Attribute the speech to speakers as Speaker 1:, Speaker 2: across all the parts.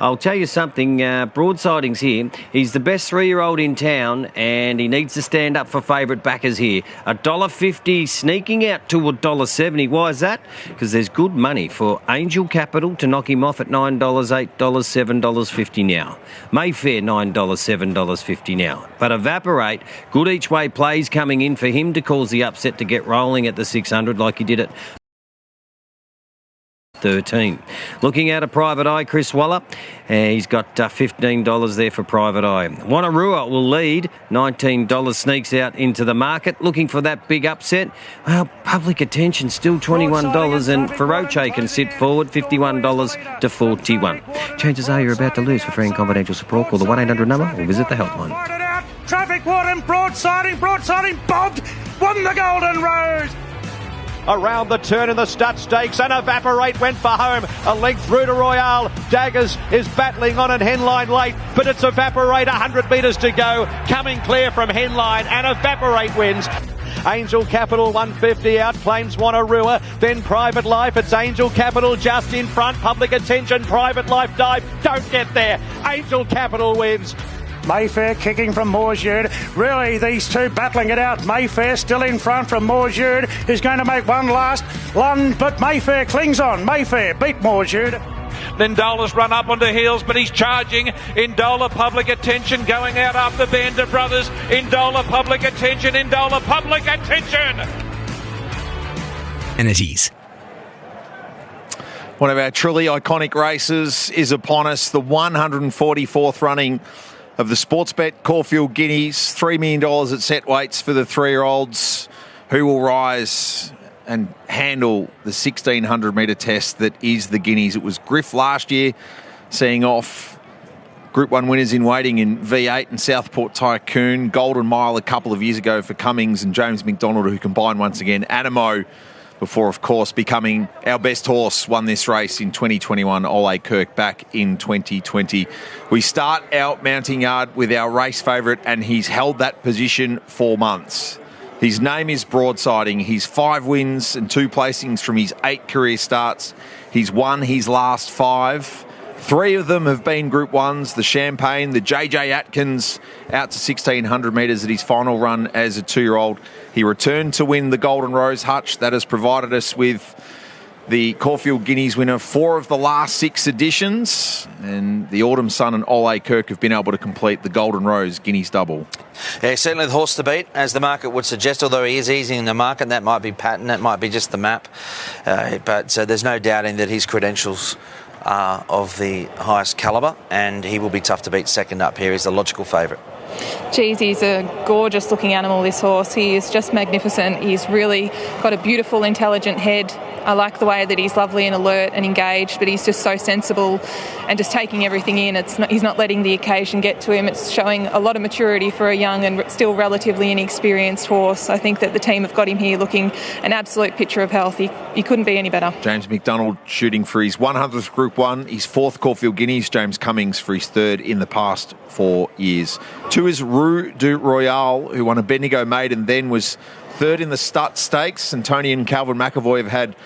Speaker 1: I'll tell you something, Broadsiding's here. He's the best 3-year-old in town and he needs to stand up for favourite backers here. $1.50 sneaking out to $1.70. Why is that? Because there's good money for Angel Capital to knock him off at $9, $8, $7.50 now. Mayfair, $9, $7.50 now. But Evaporate, good each way plays coming in for him to cause the upset to get rolling at the 600 like he did at 13. Looking at a Private Eye, Chris Waller. He's got $15 there for Private Eye. Wanneroo will lead. $19 sneaks out into the market. Looking for that big upset. Well, Public Attention still $21 and Feroce can sit forward $51 to $41. Chances are you're about to lose. For free and confidential support, call the 1-800 number or visit the helpline.
Speaker 2: Traffic warden, broadsiding, bobbed, won the Golden Rose.
Speaker 3: Around the turn in the Stud Stakes and Evaporate went for home. A length through to Royale. Daggers is battling on at Henline late, but it's Evaporate, 100 metres to go. Coming clear from Henline and Evaporate wins. Angel Capital 150 out, claims Wanneroo, then Private Life. It's Angel Capital just in front. Public Attention, Private Life dive. Don't get there. Angel Capital wins.
Speaker 2: Mayfair kicking from Moorsjerd. Really, these two battling it out. Mayfair still in front from Moorsjerd, who's going to make one last lunge, but Mayfair clings on. Mayfair beat Moorsjerd.
Speaker 4: Nindola's run up onto heels, but he's charging. Indola, Public Attention going out after Band of Brothers. Indola, Public Attention. Indola, Public Attention.
Speaker 5: Entities. One of our truly iconic races is upon us, the 144th running of the Sportsbet Caulfield Guineas. $3 million at set weights for the 3-year-olds who will rise and handle the 1,600-metre test that is the Guineas. It was Griff last year, seeing off Group 1 winners in waiting in V8 and Southport Tycoon. Golden Mile a couple of years ago for Cummings and James McDonald, who combined once again. Animo, before, of course, becoming our best horse, won this race in 2021, Ole Kirk back in 2020. We start our mounting yard with our race favourite, and he's held that position for months. His name is Broadsiding. He's 5 wins and 2 placings from his 8 career starts. He's won his last 5. 3 of them have been Group 1s, the Champagne, the JJ Atkins, out to 1,600 metres at his final run as a 2-year-old. He returned to win the Golden Rose Hutch. That has provided us with the Caulfield Guineas winner 4 of the last 6 editions. And the Autumn Sun and Ole Kirk have been able to complete the Golden Rose Guineas double.
Speaker 6: Yeah, certainly the horse to beat, as the market would suggest, although he is easing the market. That might be pattern, that might be just the map. But there's no doubting that his credentials are of the highest calibre, and he will be tough to beat second up here. He's the logical favourite.
Speaker 7: Geez, he's a gorgeous looking animal, this horse. He is just magnificent. He's really got a beautiful, intelligent head. I like the way that he's lovely and alert and engaged, but he's just so sensible and just taking everything in. He's not letting the occasion get to him. It's showing a lot of maturity for a young and still relatively inexperienced horse. I think that the team have got him here looking an absolute picture of health. He couldn't be any better.
Speaker 5: James McDonald shooting for his 100th Group 1, his 4th Caulfield Guineas. James Cummings for his 3rd in the past 4 years. 2 is Rue du Royale, who won a Bendigo Maiden, then was 3rd in the Stut Stakes. And Tony and Calvin McAvoy have had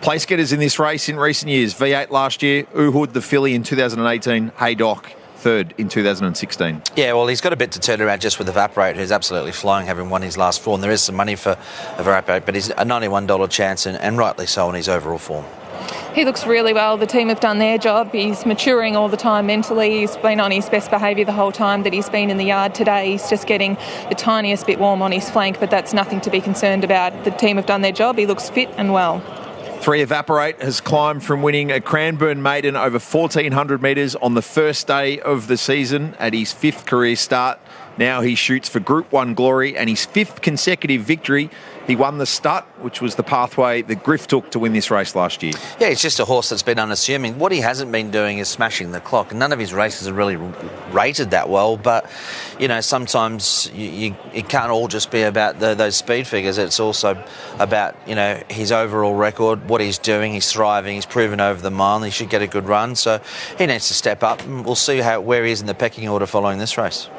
Speaker 5: place getters in this race in recent years. V8 last year, Uhud the filly in 2018, Haydock 3rd in 2016.
Speaker 6: Yeah, well, he's got a bit to turn around just with Evaporate, who's absolutely flying, having won his last 4, and there is some money for Evaporate, but he's a $91 chance, and rightly so in his overall form.
Speaker 7: He looks really well. The team have done their job. He's maturing all the time mentally. He's been on his best behaviour the whole time that he's been in the yard today. He's just getting the tiniest bit warm on his flank, but that's nothing to be concerned about. The team have done their job. He looks fit and well.
Speaker 5: 3 Evaporate has climbed from winning a Cranbourne Maiden over 1,400 metres on the first day of the season at his 5th career start. Now he shoots for Group 1 glory and his 5th consecutive victory. He won the Stut, which was the pathway that Griff took to win this race last year.
Speaker 6: Yeah, it's just a horse that's been unassuming. What he hasn't been doing is smashing the clock. None of his races are really rated that well, but, you know, sometimes it can't all just be about those speed figures. It's also about, you know, his overall record, what he's doing. He's thriving. He's proven over the mile. He should get a good run, so he needs to step up. And we'll see where he is in the pecking order following this race.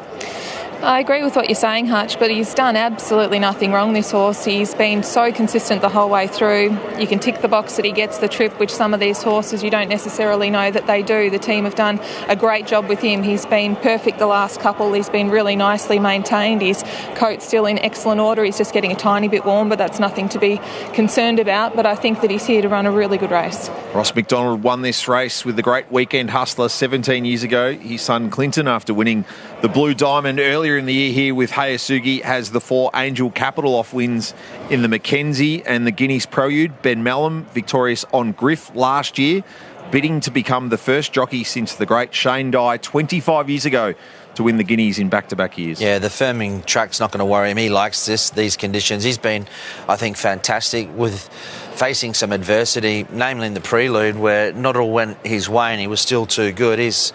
Speaker 7: I agree with what you're saying, Hutch, but he's done absolutely nothing wrong, this horse. He's been so consistent the whole way through. You can tick the box that he gets the trip, which some of these horses you don't necessarily know that they do. The team have done a great job with him. He's been perfect the last couple. He's been really nicely maintained. His coat's still in excellent order. He's just getting a tiny bit warm, but that's nothing to be concerned about. But I think that he's here to run a really good race.
Speaker 5: Ross McDonald won this race with the great Weekend Hustler 17 years ago. His son Clinton, after winning the Blue Diamond earlier in the year here with Hayasugi, has the 4 Angel Capital off wins in the Mackenzie and the Guineas Prelude. Ben Mellum victorious on Griff last year, bidding to become the first jockey since the great Shane Dye 25 years ago to win the Guineas in back-to-back years.
Speaker 6: Yeah, the firming track's not going to worry him. He likes these conditions. He's been, I think, fantastic with facing some adversity, namely in the Prelude, where not all went his way and he was still too good. He's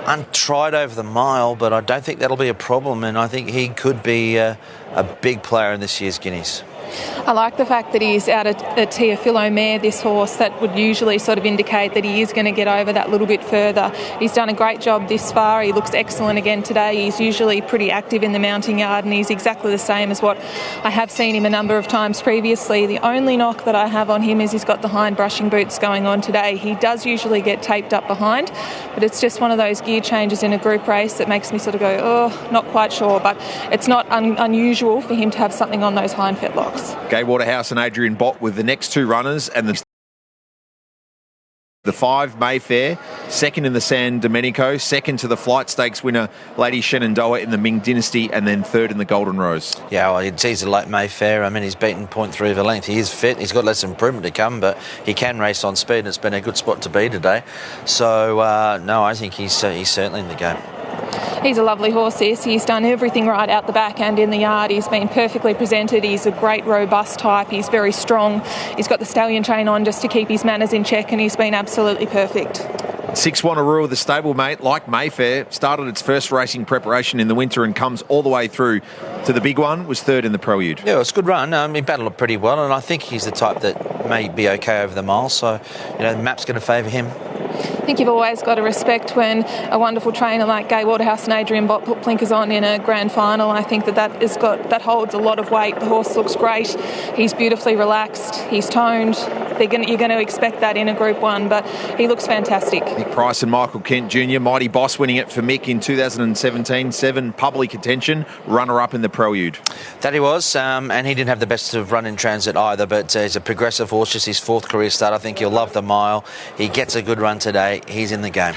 Speaker 6: untried over the mile, but I don't think that'll be a problem, and I think he could be a big player in this year's Guineas.
Speaker 7: I like the fact that he's out at a Teofilo mare, this horse. That would usually sort of indicate that he is going to get over that little bit further. He's done a great job this far. He looks excellent again today. He's usually pretty active in the mounting yard, and he's exactly the same as what I have seen him a number of times previously. The only knock that I have on him is he's got the hind brushing boots going on today. He does usually get taped up behind, but it's just one of those gear changes in a group race that makes me sort of go, oh, not quite sure. But it's not unusual for him to have something on those hind fetlocks.
Speaker 5: Gay Waterhouse and Adrian Bott with the next 2 runners, and the 5 Mayfair, second in the San Domenico, second to the Flight Stakes winner Lady Shenandoah in the Ming Dynasty, and then third in the Golden Rose.
Speaker 6: Yeah, well, he's a late Mayfair. I mean, he's beaten 0.3 of a length. He is fit. He's got less improvement to come, but he can race on speed, and it's been a good spot to be today. So, no, I think he's certainly in the game.
Speaker 7: He's a lovely horse, this. He's done everything right out the back and in the yard. He's been perfectly presented. He's a great, robust type. He's very strong. He's got the stallion chain on just to keep his manners in check, and he's been absolutely perfect.
Speaker 5: 6 Wanneroo, the stablemate, like Mayfair, started its first racing preparation in the winter and comes all the way through to the big one, was third in the Prelude.
Speaker 6: Yeah, it was a good run. He battled it pretty well, and I think he's the type that may be okay over the mile, so, the map's going to favour him.
Speaker 7: I think you've always got to respect when a wonderful trainer like Gay Waterhouse and Adrian Bott put blinkers on in a grand final. I think that holds a lot of weight. The horse looks great. He's beautifully relaxed. He's toned. You're going to expect that in a Group 1, but he looks fantastic.
Speaker 5: Nick Price and Michael Kent Jr., Mighty Boss winning it for Mick in 2017, 7 public attention, runner-up in the Prelude.
Speaker 6: That he was, and he didn't have the best of run in transit either, but he's a progressive horse, just his 4th career start. I think he'll love the mile. He gets a good run today. He's in the game.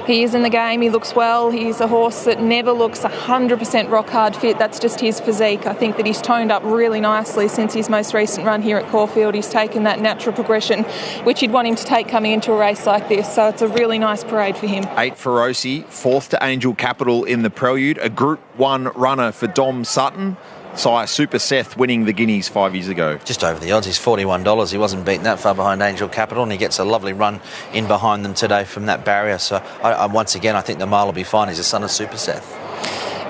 Speaker 7: He is in the game. He looks well. He's a horse that never looks 100% rock hard fit. That's just his physique. I think that he's toned up really nicely since his most recent run here at Caulfield. He's taken that natural progression, which you'd want him to take coming into a race like this. So it's a really nice parade for him.
Speaker 5: 8 Feroci, 4th to Angel Capital in the Prelude. A Group 1 runner for Dom Sutton. Sire Super Seth winning the Guineas 5 years ago.
Speaker 6: Just over the odds. He's $41. He wasn't beaten that far behind Angel Capital, and he gets a lovely run in behind them today from that barrier. So once again, I think the mile will be fine. He's a son of Super Seth.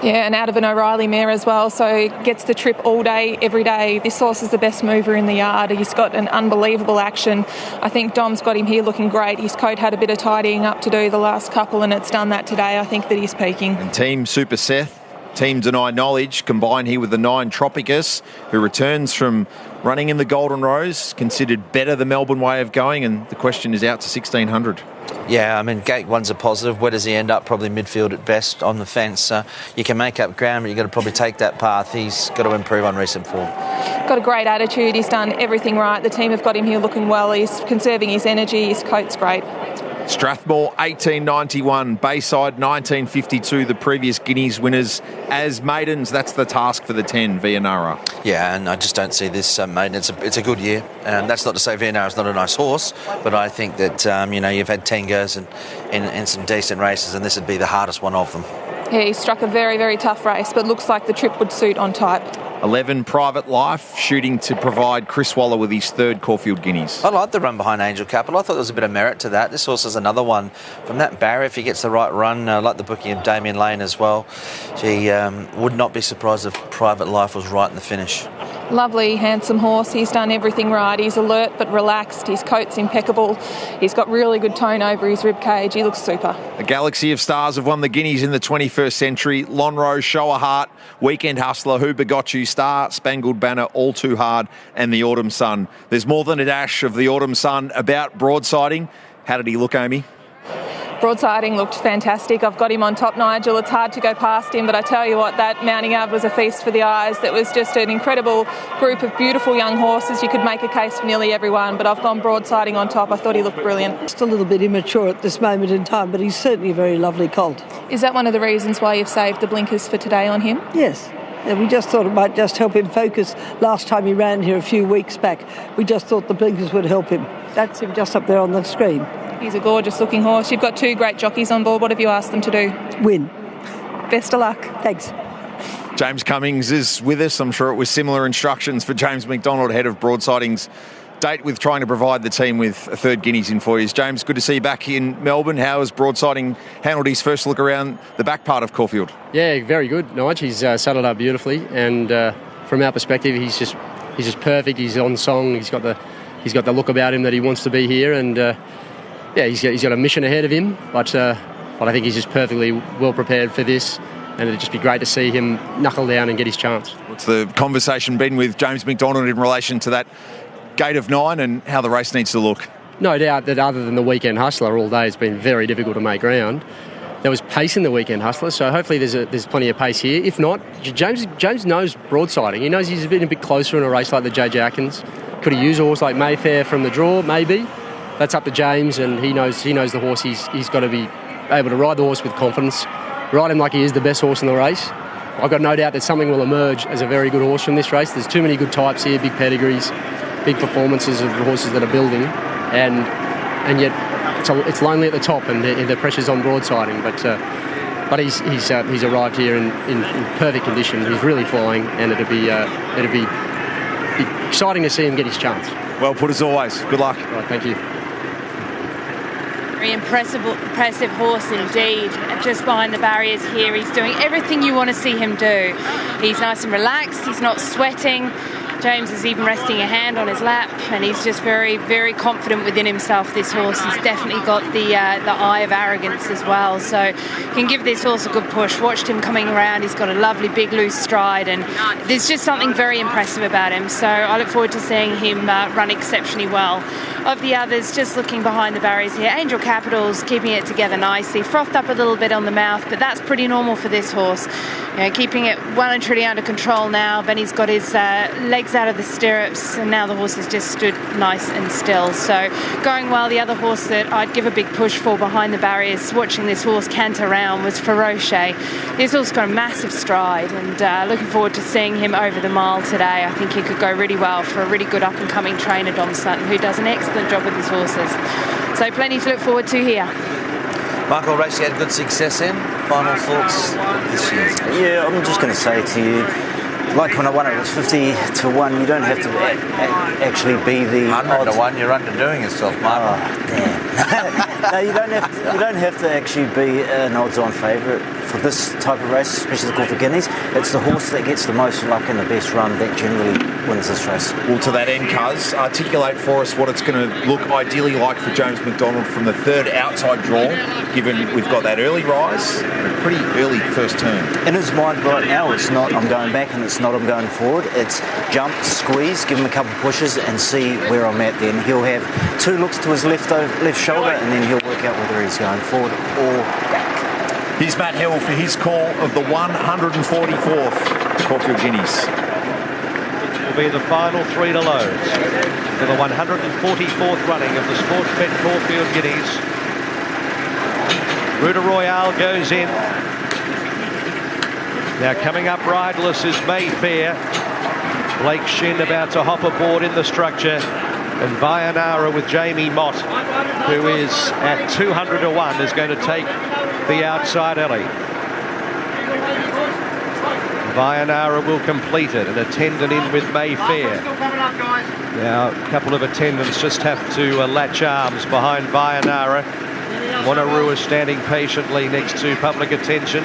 Speaker 7: Yeah, and out of an O'Reilly mare as well, so gets the trip all day, every day. This horse is the best mover in the yard. He's got an unbelievable action. I think Dom's got him here looking great. His coat had a bit of tidying up to do the last couple, and it's done that today. I think that he's peaking.
Speaker 5: And Team Super Seth, Team Deny Knowledge, combined here with the 9 Tropicus, who returns from running in the Golden Rose, considered better the Melbourne way of going, and the question is out to 1600.
Speaker 6: Yeah, I mean, Gate 1's a positive. Where does he end up? Probably midfield at best on the fence. You can make up ground, but you've got to probably take that path. He's got to improve on recent form.
Speaker 7: Got a great attitude. He's done everything right. The team have got him here looking well. He's conserving his energy. His coat's great.
Speaker 5: Strathmore 1891, Bayside 1952, the previous Guineas winners as maidens. That's the task for the 10, Vianara.
Speaker 6: Yeah, and I just don't see this maiden. It's a good year, and that's not to say Vianara's not a nice horse, but I think that you've had 10 goes in some decent races, and this would be the hardest one of them.
Speaker 7: Yeah, he struck a very, very tough race, but looks like the trip would suit on type.
Speaker 5: 11 Private Life, shooting to provide Chris Waller with his 3rd Caulfield Guineas.
Speaker 6: I like the run behind Angel Capital. I thought there was a bit of merit to that. This horse is another one from that barrier. If he gets the right run, like the booking of Damien Lane as well, he would not be surprised if Private Life was right in the finish.
Speaker 7: Lovely, handsome horse. He's done everything right. He's alert but relaxed. His coat's impeccable. He's got really good tone over his rib cage. He looks super.
Speaker 5: A galaxy of stars have won the Guineas in the 21st century. Lonhro, Show a Heart, Weekend Hustler, Who Begot You, Star, Spangled Banner, All Too Hard, and the Autumn Sun. There's more than a dash of the Autumn Sun about broadsiding. How did he look, Amy?
Speaker 7: Broadsiding looked fantastic. I've got him on top, Nigel. It's hard to go past him, but I tell you what, that mounting yard was a feast for the eyes. That was just an incredible group of beautiful young horses. You could make a case for nearly everyone, but I've gone broadsiding on top. I thought he looked brilliant.
Speaker 8: Just a little bit immature at this moment in time, but he's certainly a very lovely colt.
Speaker 7: Is that one of the reasons why you've saved the blinkers for today on him?
Speaker 8: Yes. Yeah, we just thought it might just help him focus. Last time he ran here a few weeks back, we just thought the blinkers would help him. That's him just up there on the screen.
Speaker 7: He's a gorgeous looking horse. You've got 2 great jockeys on board. What have you asked them to do?
Speaker 8: Win.
Speaker 7: Best of luck.
Speaker 8: Thanks.
Speaker 5: James Cummings is with us. I'm sure it was similar instructions for James McDonald, head of broadsiding's date with trying to provide the team with a third Guineas in 4 years. James, good to see you back in Melbourne. How has broadsiding handled his first look around the back part of Caulfield?
Speaker 9: Yeah, very good, Nige. He's saddled up beautifully, and from our perspective, he's just perfect. He's on song. He's got the look about him that he wants to be here, and he's got a mission ahead of him. But I think he's just perfectly well prepared for this, and it'd just be great to see him knuckle down and get his chance.
Speaker 5: What's the conversation been with James McDonald in relation to that gate of 9 and how the race needs to look?
Speaker 9: No doubt that other than the Weekend Hustler all day, it's been very difficult to make ground. There was pace in the Weekend Hustler, so hopefully there's plenty of pace here. If not, James knows broadsiding. He knows he's been a bit closer in a race like the J.J. Atkins. Could he use a horse like Mayfair from the draw? Maybe. That's up to James, and he knows the horse. He's got to be able to ride the horse with confidence, ride him like he is the best horse in the race. I've got no doubt that something will emerge as a very good horse from this race. There's too many good types here, big pedigrees, big performances of the horses that are building, and yet it's lonely at the top, and the pressure's on broadsiding. But he's arrived here in perfect condition. He's really flying, and it'd be exciting to see him get his chance.
Speaker 5: Well put as always. Good luck.
Speaker 9: Right, thank you.
Speaker 10: Very impressive horse indeed. Just behind the barriers here, he's doing everything you want to see him do. He's nice and relaxed. He's not sweating. James is even resting a hand on his lap, and he's just very, very confident within himself, this horse. He's definitely got the eye of arrogance as well, so can give this horse a good push. Watched him coming around. He's got a lovely big loose stride, and there's just something very impressive about him, so I look forward to seeing him run exceptionally well. Of the others, just looking behind the barriers here, Angel Capital's keeping it together nicely, frothed up a little bit on the mouth, but that's pretty normal for this horse. You know, keeping it well and truly under control now. Benny's got his legs out of the stirrups, and now the horse has just stood nice and still. So going well. The other horse that I'd give a big push for behind the barriers, watching this horse canter around, was Feroce. He's also got a massive stride, and looking forward to seeing him over the mile today. I think he could go really well for a really good up-and-coming trainer, Dom Sutton, who does an excellent job with his horses. So plenty to look forward to here.
Speaker 6: Michael, race you had good success in. Final thoughts this year?
Speaker 11: Yeah, I'm just going to say to you, like when I won it was 50-1. You don't have to actually be the
Speaker 6: 100-1. You're underdoing yourself, Mark.
Speaker 11: Oh, damn. No, you don't have to actually be an odds-on favourite for this type of race, especially the Caulfield Guineas. It's the horse that gets the most luck and the best run that generally wins this race.
Speaker 5: Well, to that end, Cuz, articulate for us what it's going to look ideally like for James McDonald from the third outside draw, given we've got that early rise and a pretty early first turn.
Speaker 11: In his mind right now, it's not I'm going back and it's not I'm going forward. It's jump, squeeze, give him a couple of pushes and see where I'm at then. He'll have 2 looks to his left shoulder, and then he'll work out whether he's going forward or back.
Speaker 5: Here's Matt Hill for his call of the 144th Caulfield Guineas.
Speaker 3: Will be the final 3 to loads for the 144th running of the Sportsbet Caulfield Guineas. Ruta Royale goes in. Now coming up riderless is Mayfair. Blake Shin about to hop aboard in the structure. And Vianara with Jamie Mott, who is at 200-1, is going to take the outside alley. Vianara will complete it, an attendant in with Mayfair. Now a couple of attendants just have to latch arms behind Vianara. Monaroo is standing patiently next to public attention.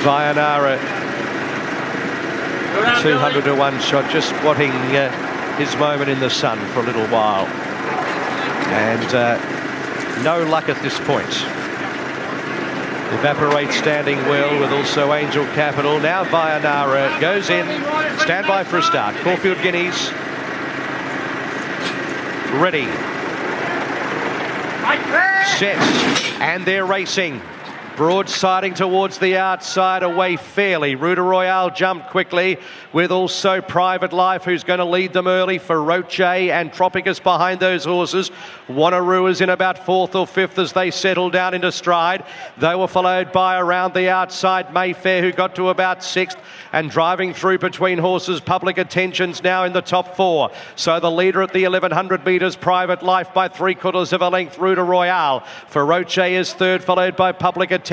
Speaker 3: Vianara 200 to 1 shot, just wanting his moment in the sun for a little while. And no luck at this point. Evaporate standing well with also Angel Capital. Now Vianara goes in. Stand by for a start. Caulfield Guineas. Ready. Set. And they're racing. Broadsiding towards the outside, away fairly. Ruta Royale jumped quickly with also Private Life, who's going to lead them early. Feroce and Tropicus behind those horses. Wannarua's in about 4th or 5th as they settle down into stride. They were followed by around the outside Mayfair, who got to about 6th. And driving through between horses, Public Attention's now in the top 4. So the leader at the 1100 metres, Private Life by 3/4 of a length, Ruta Royale. Feroce is 3rd, followed by Public Attention.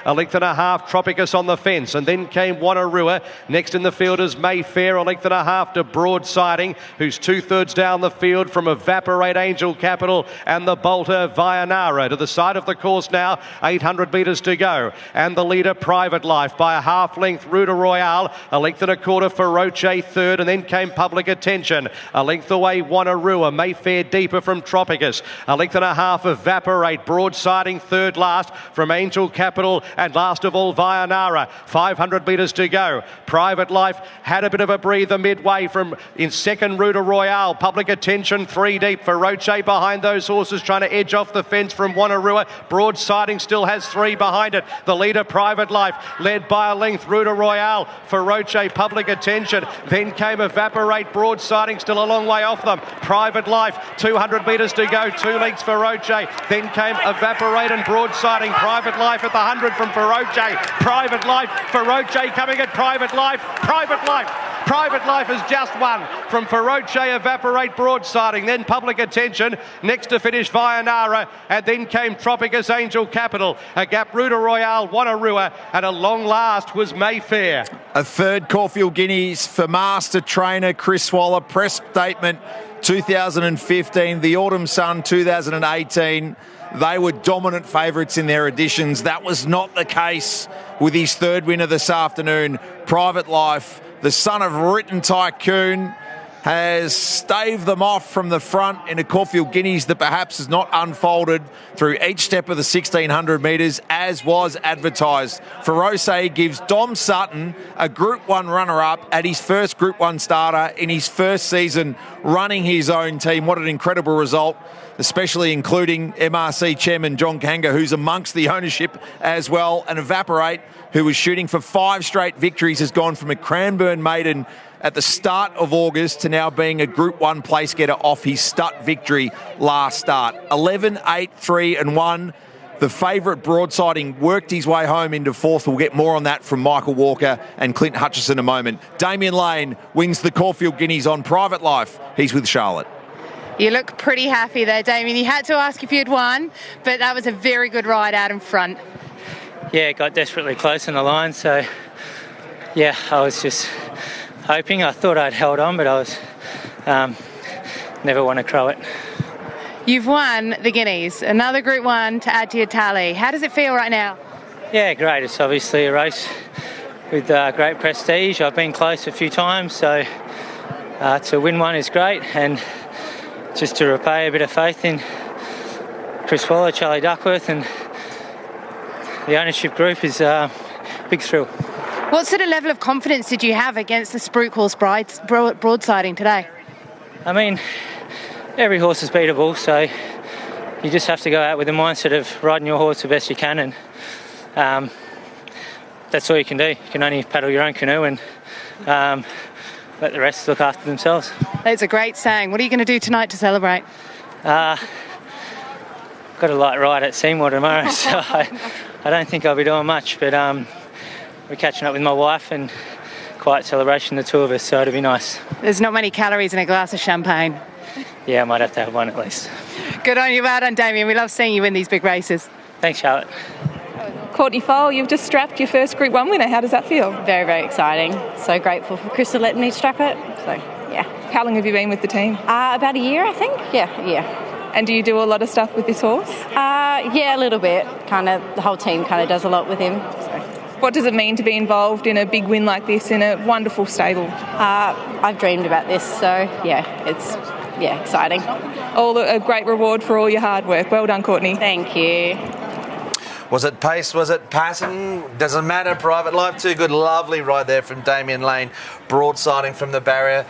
Speaker 3: A length and a half, Tropicus on the fence. And then came Wanarua. Next in the field is Mayfair, a length and a half to Broadsiding, who's 2/3 down the field from Evaporate, Angel Capital and the bolter Vianara. To the side of the course now, 800 metres to go. And the leader, Private Life, by a half length, Ruta Royale. A length and a quarter, Feroce 3rd, and then came Public Attention. A length away, Wanarua. Mayfair deeper from Tropicus. A length and a half, Evaporate. Broadsiding 3rd last from Angel Capital, and last of all, Vianara. 500 metres to go. Private Life had a bit of a breather midway from in 2nd, Ruta Royale. Public Attention 3 deep. Feroce behind those horses, trying to edge off the fence from Wanarua. Broadsiding still has 3 behind it. The leader, Private Life, led by a length, Ruta Royale. Feroce, Public Attention. Then came Evaporate. Broadsiding still a long way off them. Private Life, 200 metres to go. 2 lengths Feroce. Then came Evaporate and Broadsiding. Private Life at the 100 from Feroce. Private Life, Feroce coming at Private Life. Private Life. Private Life has just won from Feroce, Evaporate, Broadsiding. Then Public Attention. Next to finish Vianara. And then came Tropicus, Angel Capital. A gap, Ruta Royale, Wanarua. And a long last was Mayfair.
Speaker 5: A 3rd Caulfield Guineas for master trainer Chris Waller. Press statement 2015, the Autumn Sun 2018. They were dominant favourites in their editions. That was not the case with his 3rd winner this afternoon. Private Life, the son of Written Tycoon, has staved them off from the front in a Caulfield Guineas that perhaps has not unfolded through each step of the 1600 metres as was advertised. Feroce gives Dom Sutton a Group 1 runner-up at his first Group 1 starter in his first season running his own team. What an incredible result, especially including MRC Chairman John Kanga, who's amongst the ownership as well. And Evaporate, who was shooting for 5 straight victories, has gone from a Cranbourne maiden at the start of August to now being a Group 1 place getter off his stud victory last start. 11, 8, 3 and 1. The favourite Broadsiding worked his way home into 4th. We'll get more on that from Michael Walker and Clint Hutchison in a moment. Damien Lane wins the Caulfield Guineas on Private Life. He's with Charlotte.
Speaker 10: You look pretty happy there, Damien. You had to ask if you'd won, but that was a very good ride out in front.
Speaker 12: Yeah, got desperately close on the line, so yeah, I was just hoping. I thought I'd held on, but I was never want to crow it.
Speaker 10: You've won the Guineas, another Group 1 to add to your tally. How does it feel right now?
Speaker 12: Yeah, great. It's obviously a race with great prestige. I've been close a few times, so to win one is great, and just to repay a bit of faith in Chris Waller, Charlie Duckworth, and the ownership group is a big thrill.
Speaker 10: What sort of level of confidence did you have against the Spruik horse Broadsiding today?
Speaker 12: I mean, every horse is beatable, so you just have to go out with the mindset of riding your horse the best you can, and that's all you can do. You can only paddle your own canoe and let the rest look after themselves.
Speaker 10: That's a great saying. What are you going to do tonight to celebrate?
Speaker 12: Got a light ride at Seymour tomorrow, so I don't think I'll be doing much, but we're catching up with my wife and quiet celebration, the 2 of us, so it'll be nice.
Speaker 10: There's not many calories in a glass of champagne.
Speaker 12: Yeah, I might have to have one at least.
Speaker 10: Good on you, well done, Damien. We love seeing you win these big races.
Speaker 12: Thanks, Charlotte.
Speaker 7: Courtney Fowle, you've just strapped your first Group 1 winner. How does that feel?
Speaker 13: Very, very exciting. So grateful for Chris to letting me strap it. So, yeah.
Speaker 7: How long have you been with the team?
Speaker 13: About a year, I think. Yeah.
Speaker 7: And do you do a lot of stuff with this horse?
Speaker 13: Yeah, a little bit. Kind of, the whole team kind of does a lot with him. So.
Speaker 7: What does it mean to be involved in a big win like this in a wonderful stable?
Speaker 13: I've dreamed about this, so it's exciting.
Speaker 7: A great reward for all your hard work. Well done, Courtney.
Speaker 13: Thank you.
Speaker 6: Was it pace? Was it passing? Doesn't matter. Private Life, too good. Lovely ride there from Damien Lane. Broadsiding from the barrier.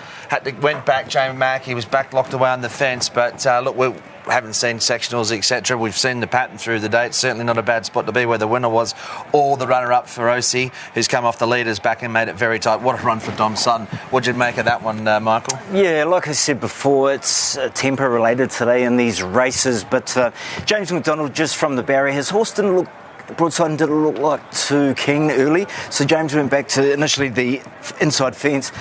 Speaker 6: Went back, Jamie Mack. He was back locked away on the fence. But look, we haven't seen sectionals, etc. We've seen the pattern through the day. It's certainly not a bad spot to be where the winner was, or the runner-up for Osi, who's come off the leaders back and made it very tight. What a run for Dom Sutton. What'd you make of that one, Michael?
Speaker 11: Yeah, like I said before, it's tempo related today in these races, but James McDonald just from the barrier, his horse broadside didn't look like too keen early, so James went back to initially the inside fence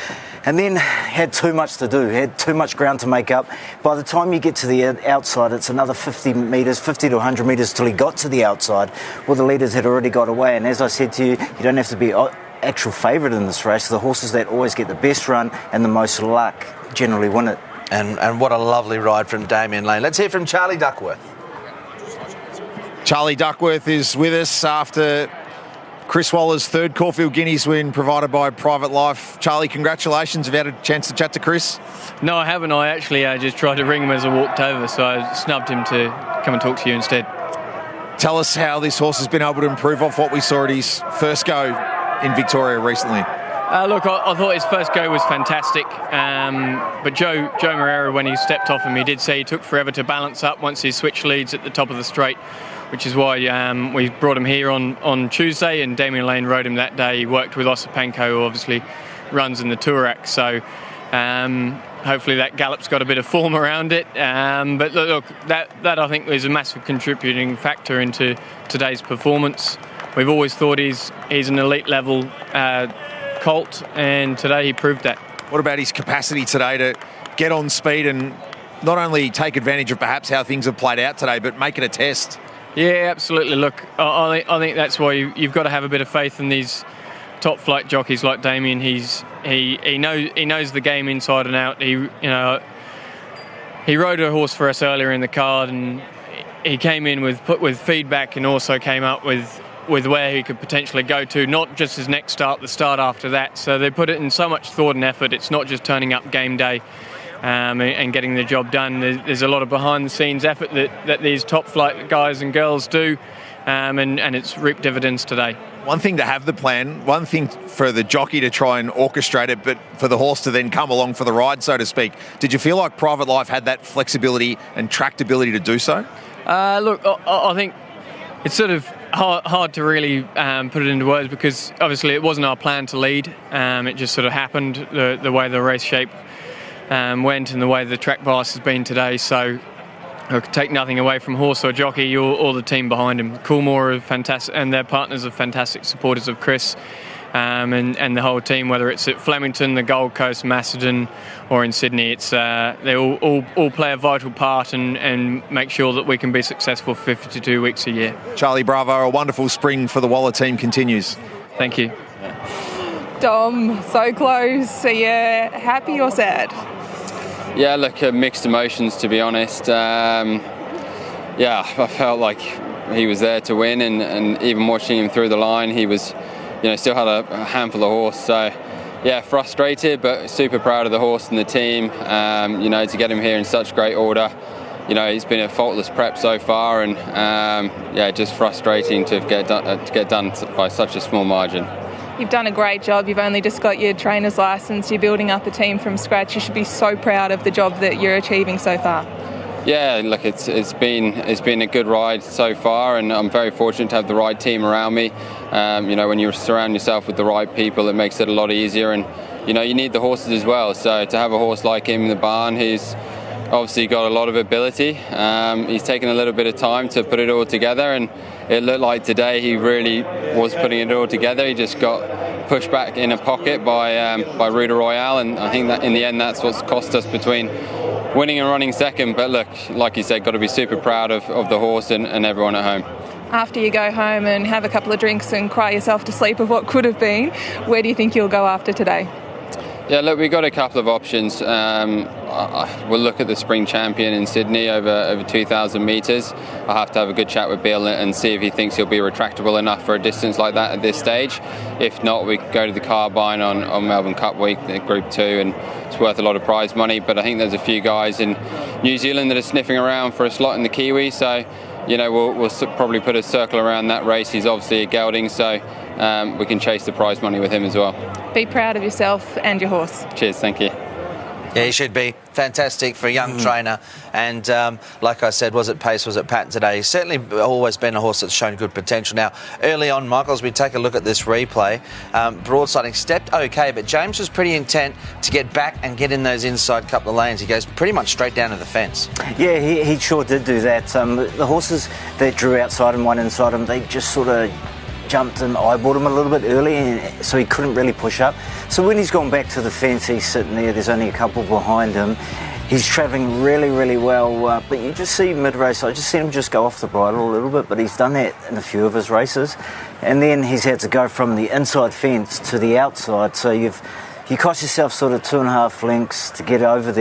Speaker 11: and then had too much to do, had too much ground to make up. By the time you get to the outside, it's another 50 to 100 metres till he got to the outside. Well, the leaders had already got away, and as I said to you, you don't have to be actual favourite in this race. The horses that always get the best run and the most luck generally win it.
Speaker 6: And what a lovely ride from Damien Lane. Let's hear from Charlie Duckworth.
Speaker 5: Charlie Duckworth is with us after Chris Waller's third Caulfield Guineas win provided by Private Life. Charlie, congratulations. Have you had a chance to chat to Chris?
Speaker 14: No, I haven't. I actually just tried to ring him as I walked over, so I snubbed him to come and talk to you instead.
Speaker 5: Tell us how this horse has been able to improve off what we saw at his first go in Victoria recently.
Speaker 14: Look, I thought his first go was fantastic, but Joe Moreira, when he stepped off him, he did say he took forever to balance up once he switched leads at the top of the straight, which is why we brought him here on Tuesday, and Damien Lane rode him that day. He worked with Osipanko, who obviously runs in the Toorak, so hopefully that gallop's got a bit of form around it. But look, that I think is a massive contributing factor into today's performance. We've always thought he's an elite level colt, and today he proved that.
Speaker 5: What about his capacity today to get on speed and not only take advantage of perhaps how things have played out today, but make it a test?
Speaker 14: Yeah, absolutely. Look, I think that's why you've got to have a bit of faith in these top flight jockeys like Damien. He knows the game inside and out. He rode a horse for us earlier in the card, and he came in with feedback, and also came up with where he could potentially go to, not just his next start, the start after that. So they put it in so much thought and effort. It's not just turning up game day and getting the job done. There's a lot of behind-the-scenes effort that these top-flight guys and girls do, and it's reaped dividends today.
Speaker 5: One thing to have the plan, one thing for the jockey to try and orchestrate it, but for the horse to then come along for the ride, so to speak. Did you feel like Private Life had that flexibility and tractability to do so?
Speaker 14: Look, I think it's sort of hard to really put it into words, because obviously it wasn't our plan to lead. It just sort of happened, the way the race shape went and the way the track bias has been today. So I could take nothing away from horse or jockey or the team behind him. Coolmore are fantastic, and their partners are fantastic supporters of Chris, and the whole team, whether it's at Flemington, the Gold Coast, Macedon, or in Sydney. It's they all play a vital part and make sure that we can be successful for 52 weeks a year.
Speaker 5: Charlie, bravo. A wonderful spring for the Waller team continues.
Speaker 14: Thank you.
Speaker 7: Dom, so close. Are you happy or sad?
Speaker 15: Yeah, look, mixed emotions, to be honest. I felt like he was there to win, and even watching him through the line, he was, still had a handful of horse. So, yeah, frustrated, but super proud of the horse and the team. To get him here in such great order. He's been a faultless prep so far, and just frustrating to get done by such a small margin.
Speaker 7: You've done a great job. You've only just got your trainer's licence. You're building up a team from scratch. You should be so proud of the job that you're achieving so far.
Speaker 15: Yeah, look, it's been a good ride so far, and I'm very fortunate to have the right team around me. When you surround yourself with the right people, it makes it a lot easier, and you need the horses as well. So to have a horse like him in the barn, who's obviously got a lot of ability, he's taken a little bit of time to put it all together, and it looked like today he really was putting it all together. He just got pushed back in a pocket by Ruta Royale, and I think that in the end that's what's cost us between winning and running second. But look, like you said, got to be super proud of the horse and everyone at home.
Speaker 7: After you go home and have a couple of drinks and cry yourself to sleep of what could have been, where do you think you'll go after today?
Speaker 15: Yeah, look, we've got a couple of options. We'll look at the spring champion in Sydney over 2,000 metres. I'll have to have a good chat with Bill and see if he thinks he'll be retractable enough for a distance like that at this stage. If not, we go to the Carbine on Melbourne Cup week, Group 2, and it's worth a lot of prize money. But I think there's a few guys in New Zealand that are sniffing around for a slot in the Kiwi, so we'll probably put a circle around that race. He's obviously a gelding, so we can chase the prize money with him as well.
Speaker 7: Be proud of yourself and your horse.
Speaker 15: Cheers, thank you.
Speaker 6: Yeah, he should be. Fantastic for a young trainer. And like I said, was it pace, was it pattern today? He's certainly always been a horse that's shown good potential. Now, early on, Michael, as we take a look at this replay, broadsiding stepped okay, but James was pretty intent to get back and get in those inside couple of lanes. He goes pretty much straight down to the fence.
Speaker 11: Yeah, he sure did do that. The horses that drew outside and one inside him, they just sort of jumped and eyeballed him a little bit early, so he couldn't really push up. So when he's gone back to the fence, he's sitting there, there's only a couple behind him. He's travelling really, really well, but you just see mid-race, I just seen him just go off the bridle a little bit, but he's done that in a few of his races. And then he's had to go from the inside fence to the outside, so you cost yourself sort of 2.5 lengths to get over there.